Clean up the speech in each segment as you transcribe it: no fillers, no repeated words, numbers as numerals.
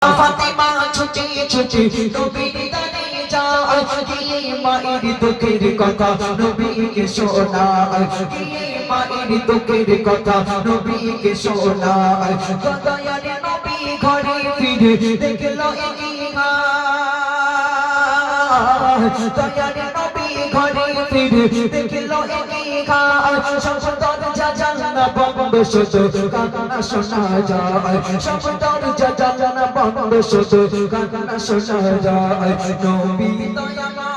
ফাতেমা ছুটে ছুটে নবীর দানে যায় গিয়ে মায়ের দুঃখের কথা নবীকে শোনায় গিয়ে মায়ের দুঃখের কথা নবীকে শোনায় দয়ার নবী ঘরে ফিরে দেখলো দয়ার নবী ঘরে ফিরে দেখলো সব দরজা জানালা বন্ধ শুধু কান্না শোনা যায় সব দরজা জানালা বন্ধ শুধু কান্না শোনা যায় নবী দয়াময়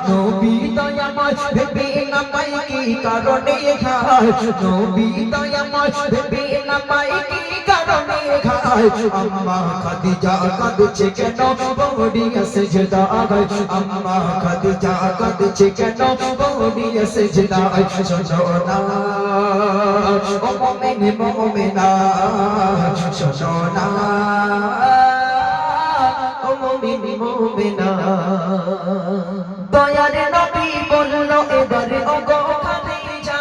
নবী দয়াময় ভেবে না পাই কি কারণে খায় নবী দয়াময় ভেবে না পাই কি কারণে খায় আম্মা খাদিজা কাঁদছে কেন বড়িয়া সেজদায় আম্মা খাদিজা কাঁদছে কেন বড়িয়া সেজদায় শোনো না ও মুমিন মুমিনা শোনো না ও মুমিন মুমিনা দয়ার নবী বলল এবারে ও গো খাদিজা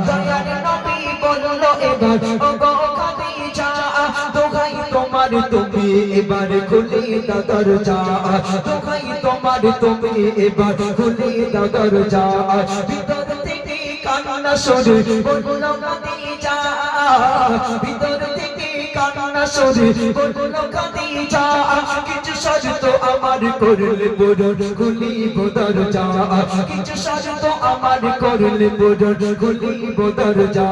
দয়ার নবী বলল এবার ও গো খাদিজা দোহাই তোমার তুমি এবার খুলে দাও দরজা দোহাই তোমার তুমি এবার খুলে দাও দরজা ভিতর থেকে কান্না শুনে বলল খাদিজা ভিতর থেকে কান্না শুনে বলল খাদিজা কিছু শর্ত আমার করলে পূরণ খুলিব দরজা কিছু শর্ত আমার করলে পূরণ খুলিব দরজা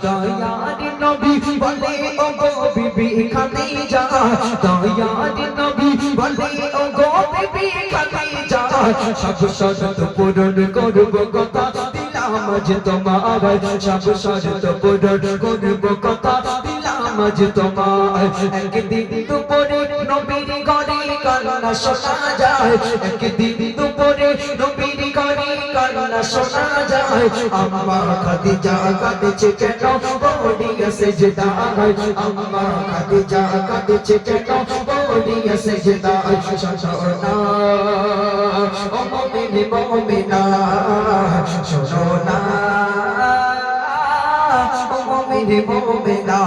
দয়ার নবী বলে ও গো বিবি খাদিজা দয়ার নবী বলে ও গো বিবি খাদিজা সব শর্ত পূরণ করব কথা দিলাম আজ তোমার সব শর্ত পূরণ করব কথা আজ তোমার একদিন দুপুরে নবীর ঘরে কান্না শোনা যায় একদিন দুপুরে নবীর ঘরে কান্না শোনা যায় আম্মা খাদিজা কাঁদছে কেন বড়িয়া সেজদায় আম্মা খাদিজা কাঁদছে কেন বড়িয়া সেজদায় শোনো না ও মুমিন মুমিনা শোনো না ও মুমিন মুমিনা